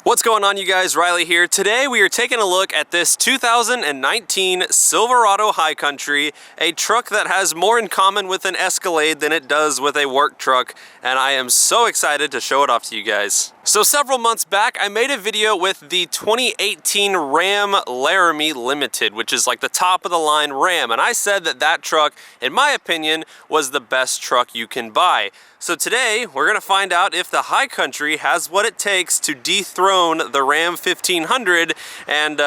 What's going on, you guys? Riley here. Today we are taking a look at this 2019 Silverado High Country, a truck that has more in common with an Escalade than it does with a work truck, and I am so excited to show it off to you guys. So several months back, I made a video with the 2018 Ram Laramie Limited, which is like the top of the line Ram, and I said that that truck, in my opinion, was the best truck you can buy. So today, we're gonna find out if the High Country has what it takes to dethrone the Ram 1500 and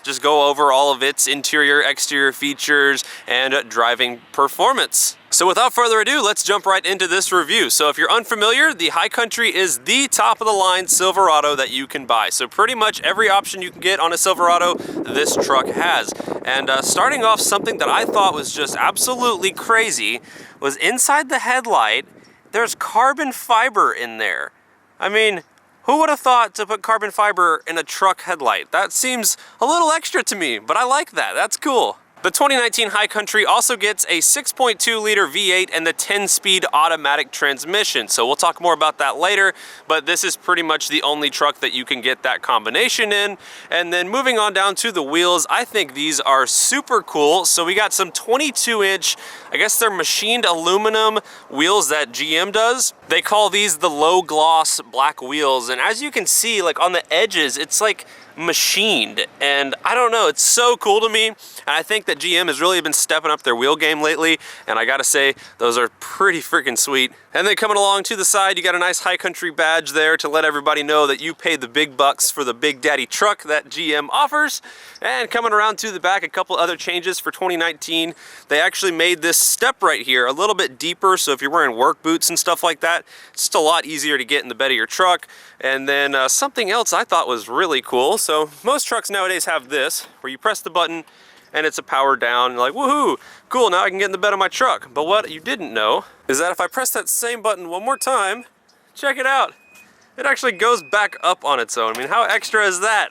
just go over all of its interior, exterior features and driving performance. So without further ado, let's jump right into this review. So if you're unfamiliar, the High Country is the top of the line Silverado that you can buy. So pretty much every option you can get on a Silverado, this truck has. And starting off, something that I thought was just absolutely crazy was inside the headlight, there's carbon fiber in there. I mean, who would have thought to put carbon fiber in a truck headlight? That seems a little extra to me, but I like that. That's cool. The 2019 High Country also gets a 6.2 liter V8 and the 10-speed automatic transmission. So we'll talk more about that later, but this is pretty much the only truck that you can get that combination in. And then moving on down to the wheels, I think these are super cool. So we got some 22-inch, I guess they're machined aluminum wheels that GM does. They call these the low gloss black wheels. And as you can see, like on the edges, it's like machined, and I don't know, it's so cool to me. And I think that GM has really been stepping up their wheel game lately, and I gotta say, those are pretty freaking sweet. And then coming along to the side, you got a nice High Country badge there to let everybody know that you paid the big bucks for the Big Daddy truck that GM offers. And coming around to the back, a couple other changes for 2019. They actually made this step right here a little bit deeper, so if you're wearing work boots and stuff like that, it's just a lot easier to get in the bed of your truck. And then something else I thought was really cool. So most trucks nowadays have this, where you press the button and it's a power down. You're like, woohoo, cool, now I can get in the bed of my truck. But what you didn't know is that if I press that same button one more time, check it out. It actually goes back up on its own. I mean, how extra is that?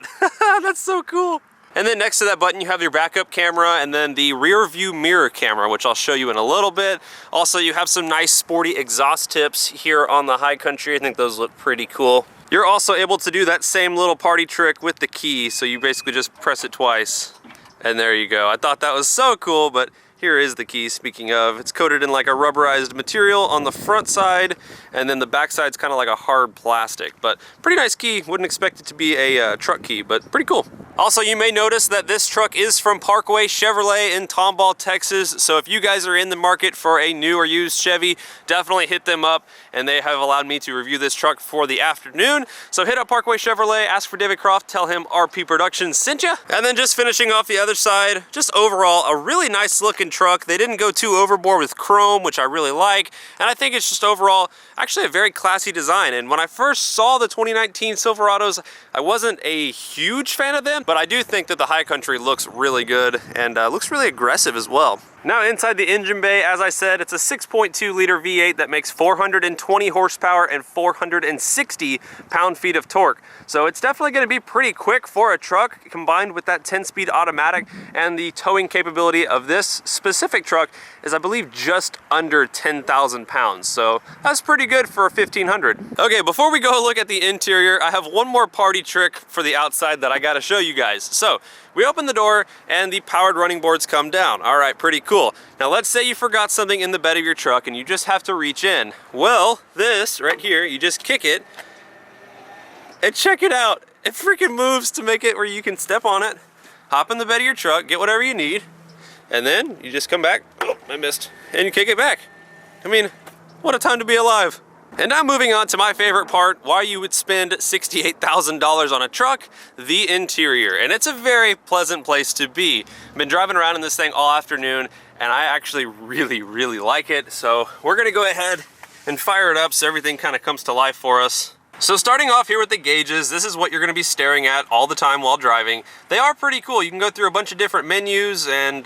That's so cool. And then next to that button, you have your backup camera and then the rear view mirror camera, which I'll show you in a little bit. Also, you have some nice sporty exhaust tips here on the High Country. I think those look pretty cool. You're also able to do that same little party trick with the key. So you basically just press it twice and there you go. I thought that was so cool, but here is the key, speaking of. It's coated in like a rubberized material on the front side, and then the back side's kind of like a hard plastic. But pretty nice key. Wouldn't expect it to be a truck key, but pretty cool. Also, you may notice that this truck is from Parkway Chevrolet in Tomball, Texas. So if you guys are in the market for a new or used Chevy, definitely hit them up. And they have allowed me to review this truck for the afternoon. So hit up Parkway Chevrolet, ask for David Croft, tell him RPPRODUCTIONS sent you. And then just finishing off the other side, just overall, a really nice looking truck. They didn't go too overboard with chrome, which I really like. And I think it's just overall, actually a very classy design. And when I first saw the 2019 Silverados, I wasn't a huge fan of them, but I do think that the High Country looks really good and looks really aggressive as well. Now inside the engine bay, as I said, it's a 6.2 liter V8 that makes 420 horsepower and 460 pound-feet of torque. So it's definitely going to be pretty quick for a truck, combined with that 10-speed automatic, and the towing capability of this specific truck is, I believe, just under 10,000 pounds. So that's pretty good for a 1500. Okay, before we go look at the interior, I have one more party trick for the outside that I got to show you guys. So we open the door and the powered running boards come down. All right, pretty cool. Now let's say you forgot something in the bed of your truck and you just have to reach in. Well, this right here, you just kick it and check it out. It freaking moves to make it where you can step on it, hop in the bed of your truck, get whatever you need, and then you just come back. Oh, I missed. And you kick it back. I mean, what a time to be alive. And now moving on to my favorite part, why you would spend $68,000 on a truck, the interior. And it's a very pleasant place to be. I've been driving around in this thing all afternoon, and I actually really like it. So we're gonna go ahead and fire it up so everything kind of comes to life for us. So starting off here with the gauges, this is what you're gonna be staring at all the time while driving. They are pretty cool. You can go through a bunch of different menus and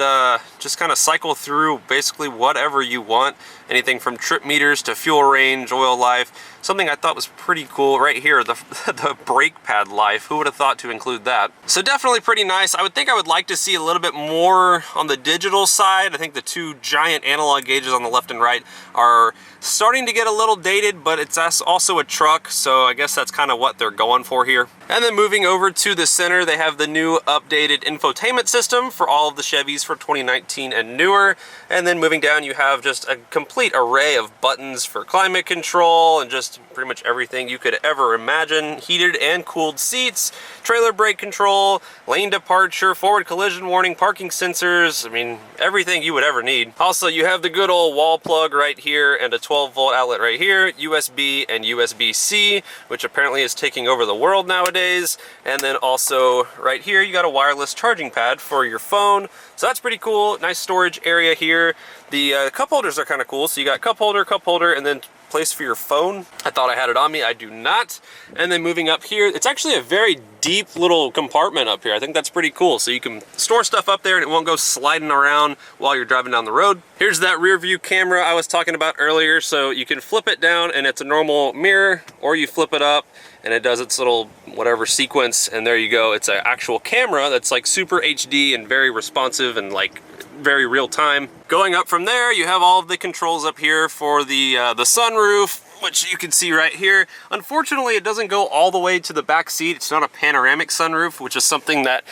just kind of cycle through basically whatever you want. anything from trip meters to fuel range, oil life. Something I thought was pretty cool right here, the brake pad life. Who would have thought to include that? So definitely pretty nice. I would think I would like to see a little bit more on the digital side. I think the two giant analog gauges on the left and right are starting to get a little dated, but it's also a truck, so I guess that's kind of what they're going for here. And then moving over to the center, they have the new updated infotainment system for all of the Chevys for 2019 and newer. And then moving down, you have just a complete array of buttons for climate control and just pretty much everything you could ever imagine. Heated and cooled seats, trailer brake control, lane departure, forward collision warning, parking sensors. I mean, everything you would ever need. Also, you have the good old wall plug right here and a 12-volt outlet right here, USB and USB-C, which apparently is taking over the world nowadays. And then also right here, you got a wireless charging pad for your phone. So that's pretty cool. Nice storage area here. The cup holders are kind of cool. So you got cup holder, and then place for your phone. I thought I had it on me, I do not. And then moving up here, it's actually a very deep little compartment up here. I think that's pretty cool. So you can store stuff up there and it won't go sliding around while you're driving down the road. Here's that rear view camera I was talking about earlier. So you can flip it down and it's a normal mirror, or you flip it up and it does its little whatever sequence, and there you go. It's an actual camera that's like super HD and very responsive and like very real time. Going up from there, you have all of the controls up here for the sunroof, which you can see right here. Unfortunately, it doesn't go all the way to the back seat. It's not a panoramic sunroof, which is something that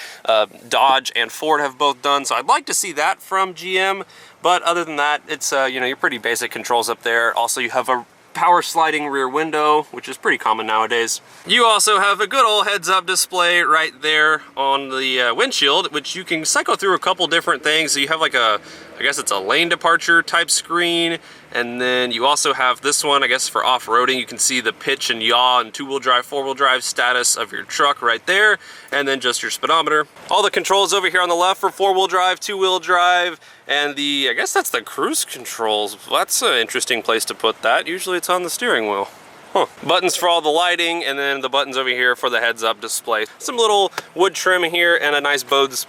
Dodge and Ford have both done. So I'd like to see that from GM. But other than that, it's you know, your pretty basic controls up there. Also, you have a power sliding rear window, which is pretty common nowadays. You also have a good old heads-up display right there on the windshield, which you can cycle through a couple different things. So you have like a, I guess it's a lane departure type screen, and then you also have this one, I guess for off-roading. You can see the pitch and yaw and two-wheel drive, four-wheel drive status of your truck right there, and then just your speedometer. All the controls over here on the left for four-wheel drive, two-wheel drive, and the, I guess that's the cruise controls. That's an interesting place to put that. Usually it's on the steering wheel. Huh. Buttons for all the lighting, and then the buttons over here for the heads-up display. Some little wood trim here, and a nice Bose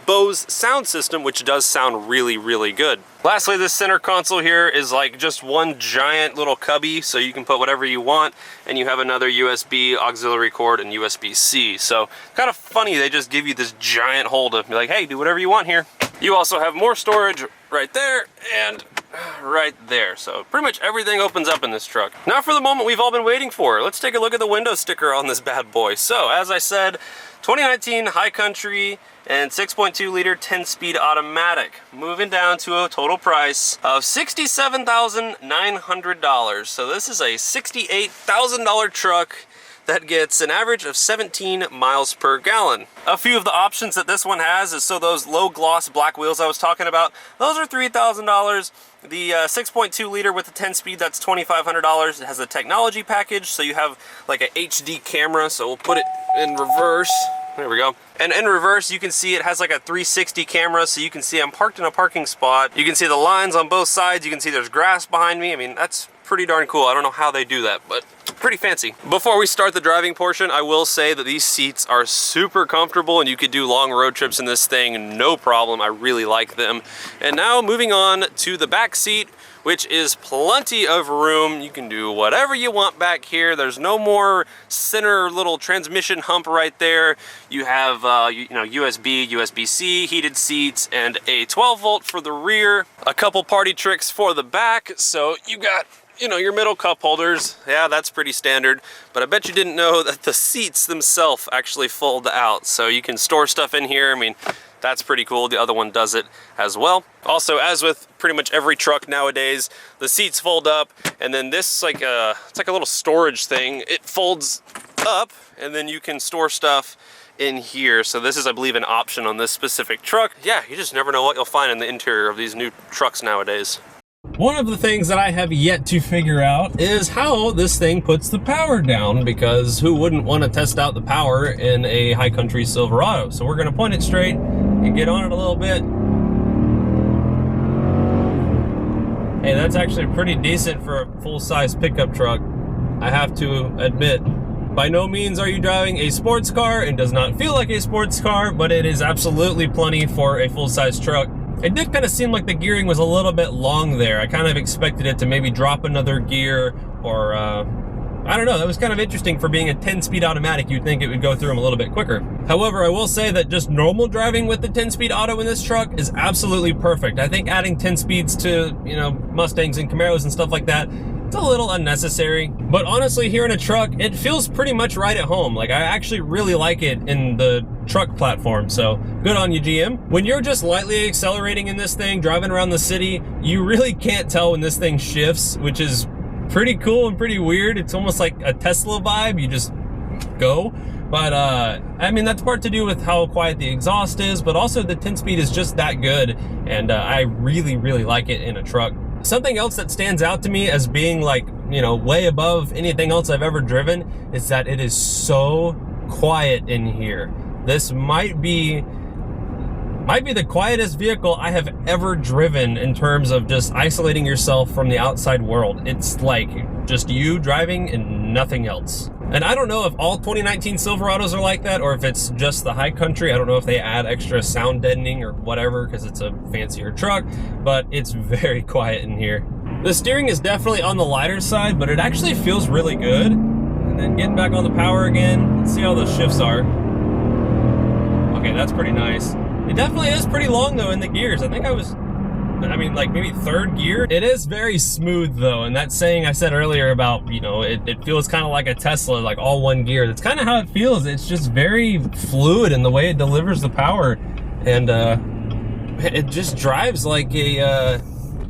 sound system, which does sound really, really good. Lastly, this center console here is like just one giant little cubby, so you can put whatever you want, and you have another USB auxiliary cord and USB-C. So kind of funny, they just give you this giant hole to be like, hey, do whatever you want here. You also have more storage right there and right there. So pretty much everything opens up in this truck. Now for the moment we've all been waiting for. Let's take a look at the window sticker on this bad boy. So as I said, 2019 High Country and 6.2 liter 10-speed automatic, moving down to a total price of $67,900. So this is a $68,000 truck that gets an average of 17 miles per gallon. A few of the options that this one has is, so those low gloss black wheels I was talking about, those are $3,000. The 6.2 liter with the 10 speed, that's $2,500. It has a technology package, so you have like a HD camera, so we'll put it in reverse. There we go. And in reverse, you can see it has like a 360 camera, so you can see I'm parked in a parking spot. You can see the lines on both sides. You can see there's grass behind me. I mean, that's pretty darn cool. I don't know how they do that, but pretty fancy. Before we start the driving portion, I will say that these seats are super comfortable and you could do long road trips in this thing, no problem. I really like them. And now moving on to the back seat, which is plenty of room. You can do whatever you want back here. There's no more center little transmission hump right there. You have you know, USB, USB-C, heated seats, and a 12-volt for the rear. A couple party tricks for the back. So you got, you know, your middle cup holders. Yeah, that's pretty standard. But I bet you didn't know that the seats themselves actually fold out. So you can store stuff in here. I mean, that's pretty cool. The other one does it as well. Also, as with pretty much every truck nowadays, the seats fold up, and then this like it's like a little storage thing. It folds up, and then you can store stuff in here. So this is, I believe, an option on this specific truck. Yeah, you just never know what you'll find in the interior of these new trucks nowadays. One of the things that I have yet to figure out is how this thing puts the power down, because who wouldn't want to test out the power in a High Country Silverado? So we're going to point it straight and get on it a little bit. Hey, that's actually pretty decent for a full-size pickup truck, I have to admit. By no means are you driving a sports car. It does not feel like a sports car, but it is absolutely plenty for a full-size truck. It did kind of seem like the gearing was a little bit long there. I kind of expected it to maybe drop another gear, or I don't know, that was kind of interesting. For being a 10-speed automatic, you'd think it would go through them a little bit quicker. However, I will say that just normal driving with the 10-speed auto in this truck is absolutely perfect. I think adding 10 speeds to, you know, Mustangs and Camaros and stuff like that, it's a little unnecessary. But honestly, here in a truck, it feels pretty much right at home. Like, I actually really like it in the truck platform, so good on you, GM. When you're just lightly accelerating in this thing, driving around the city, you really can't tell when this thing shifts, which is pretty cool and pretty weird. It's almost like a Tesla vibe. You just go. But I mean, that's part to do with how quiet the exhaust is, but also the 10-speed is just that good, and I really, really like it in a truck. Something else that stands out to me as being, like, you know, way above anything else I've ever driven is that it is so quiet in here. This might be the quietest vehicle I have ever driven in terms of just isolating yourself from the outside world. It's like just you driving and nothing else. And I don't know if all 2019 Silverados are like that, or if it's just the High Country. I don't know if they add extra sound deadening or whatever because it's a fancier truck, but it's very quiet in here. The steering is definitely on the lighter side, but it actually feels really good. And then getting back on the power again, let's see how those shifts are. Okay, that's pretty nice. It definitely is pretty long though in the gears. I think I mean, like maybe third gear. It is very smooth though, and that saying I said earlier about, you know, it feels kind of like a Tesla, like all one gear. That's kind of how it feels. It's just very fluid in the way it delivers the power, and it just drives like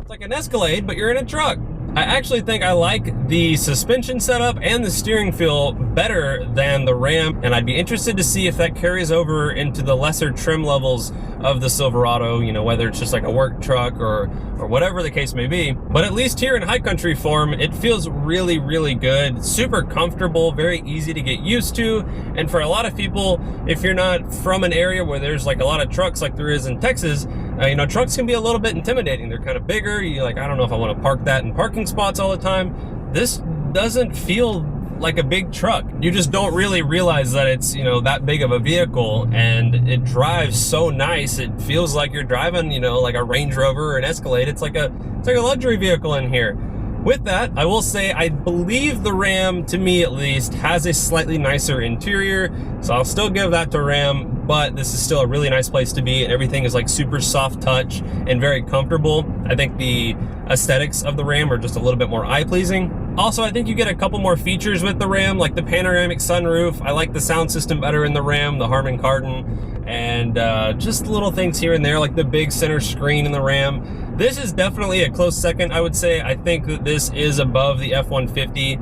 like an Escalade, but you're in a truck. I actually think I like the suspension setup and the steering feel better than the Ram, and I'd be interested to see if that carries over into the lesser trim levels of the Silverado, you know, whether it's just like a work truck or whatever the case may be. But at least here in High Country form, it feels really, really good. Super comfortable, very easy to get used to. And for a lot of people, if you're not from an area where there's like a lot of trucks like there is in Texas, you know, trucks can be a little bit intimidating. They're kind of bigger. You're like, I don't know if I want to park that in parking spots all the time. This doesn't feel like a big truck. You just don't really realize that it's, you know, that big of a vehicle, and it drives so nice. It feels like you're driving, you know, like a Range Rover or an Escalade. It's like a luxury vehicle in here. With that, I will say I believe the Ram, to me at least, has a slightly nicer interior, so I'll still give that to Ram, but this is still a really nice place to be, and everything is like super soft touch and very comfortable. I think the aesthetics of the Ram are just a little bit more eye-pleasing. Also, I think you get a couple more features with the Ram, like the panoramic sunroof. I like the sound system better in the Ram, the Harman Kardon, and just little things here and there, like the big center screen in the Ram. This is definitely a close second, I would say. I think that this is above the F-150,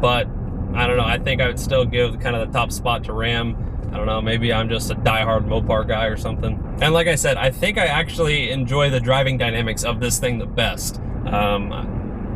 but I don't know. I think I would still give kind of the top spot to Ram. I don't know, maybe I'm just a diehard Mopar guy or something. And like I said, I think I actually enjoy the driving dynamics of this thing the best.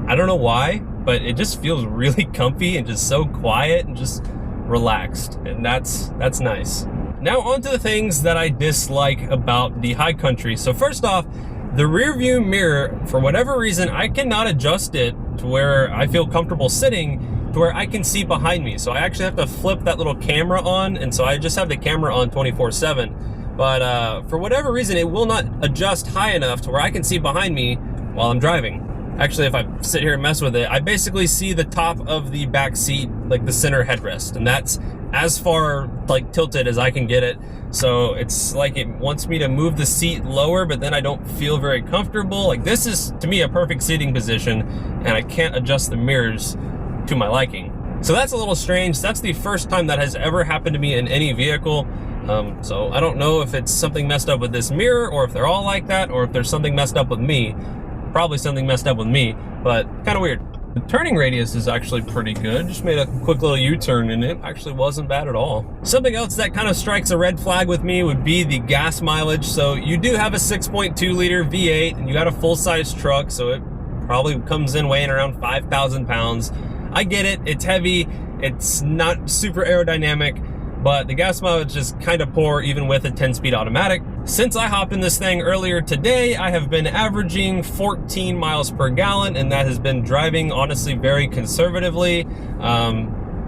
I don't know why, but it just feels really comfy and just so quiet and just relaxed, and that's nice. Now on to the things that I dislike about the High Country. So first off, the rear view mirror, for whatever reason, I cannot adjust it to where I feel comfortable sitting to where I can see behind me. So I actually have to flip that little camera on, and so I just have the camera on 24/7. But for whatever reason, it will not adjust high enough to where I can see behind me while I'm driving. Actually, if I sit here and mess with it, I basically see the top of the back seat, like the center headrest, and that's as far like tilted as I can get it. So it's like it wants me to move the seat lower, but then I don't feel very comfortable. Like, this is, to me, a perfect seating position, and I can't adjust the mirrors to my liking. So that's a little strange. That's the first time that has ever happened to me in any vehicle. So I don't know if it's something messed up with this mirror, or if they're all like that, or if there's something messed up with me. Probably something messed up with me, but kind of weird. The turning radius is actually pretty good. Just made a quick little U-turn, and it actually wasn't bad at all. Something else that kind of strikes a red flag with me would be the gas mileage. So you do have a 6.2 liter V8, and you got a full-size truck, so it probably comes in weighing around 5,000 pounds. I get it, it's heavy, it's not super aerodynamic, but the gas mileage is kind of poor even with a 10-speed automatic. Since I hopped in this thing earlier today, I have been averaging 14 miles per gallon, and that has been driving, honestly, very conservatively.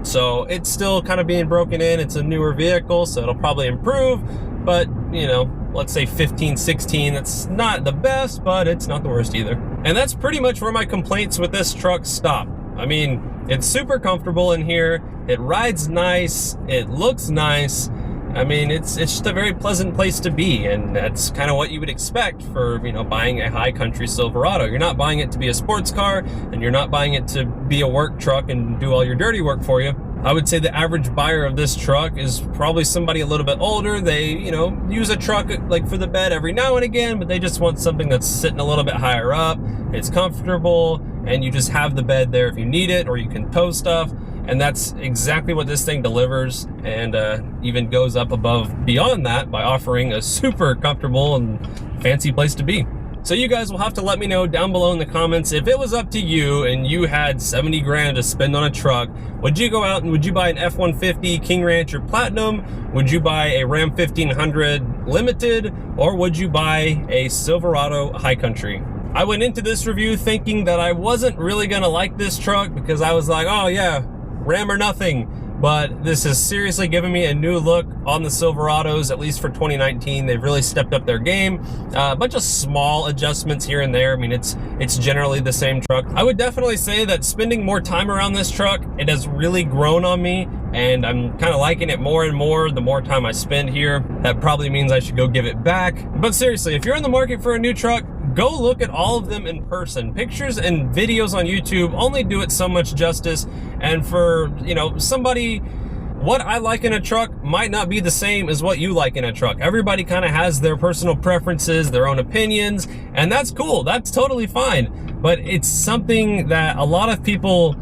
So it's still kind of being broken in. It's a newer vehicle, so it'll probably improve, but, you know, let's say 15, 16. That's not the best, but it's not the worst either. And that's pretty much where my complaints with this truck stop. I mean, it's super comfortable in here. It rides nice. It looks nice. I mean, it's just a very pleasant place to be, and that's kind of what you would expect for, you know, buying a high country Silverado. You're not buying it to be a sports car, and you're not buying it to be a work truck and do all your dirty work for you. I would say the average buyer of this truck is probably somebody a little bit older. They, you know, use a truck like for the bed every now and again, but they just want something that's sitting a little bit higher up. It's comfortable, and you just have the bed there if you need it, or you can tow stuff. And that's exactly what this thing delivers, and even goes up above beyond that by offering a super comfortable and fancy place to be. So you guys will have to let me know down below in the comments, if it was up to you and you had 70 grand to spend on a truck, would you go out and would you buy an F-150 King Rancher Platinum? Would you buy a Ram 1500 Limited? Or would you buy a Silverado High Country? I went into this review thinking that I wasn't really gonna like this truck because I was like, oh yeah, Ram or nothing. But this has seriously given me a new look on the Silverados, at least for 2019. They've really stepped up their game. A bunch of small adjustments here and there. I mean, it's generally the same truck. I would definitely say that spending more time around this truck, it has really grown on me, and I'm kind of liking it more and more the more time I spend here. That probably means I should go give it back. But seriously, if you're in the market for a new truck, go look at all of them in person. Pictures and videos on YouTube only do it so much justice. And for, you know, somebody, what I like in a truck might not be the same as what you like in a truck. Everybody kind of has their personal preferences, their own opinions, and that's cool. That's totally fine. But it's something that a lot of people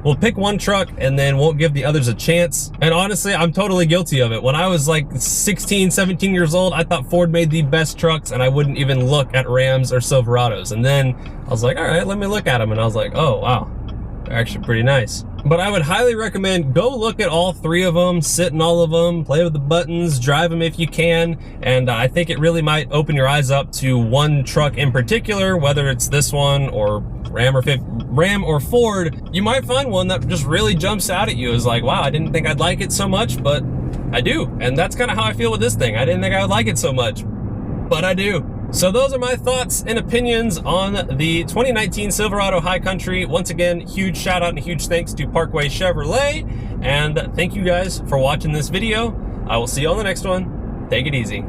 will pick one truck and then won't give the others a chance. And honestly, I'm totally guilty of it. When I was like 16, 17 years old, I thought Ford made the best trucks, and I wouldn't even look at Rams or Silverados. And then I was like, all right, let me look at them. And I was like, oh, wow, they're actually pretty nice. But I would highly recommend go look at all three of them, sit in all of them, play with the buttons, drive them if you can. And I think it really might open your eyes up to one truck in particular, whether it's this one or Ram or Ford. You might find one that just really jumps out at you as like, wow, I didn't think I'd like it so much, but I do. And that's kind of how I feel with this thing. I didn't think I would like it so much, but I do. So those are my thoughts and opinions on the 2019 Silverado High Country. Once again, huge shout out and huge thanks to Parkway Chevrolet. And thank you guys for watching this video. I will see you on the next one. Take it easy.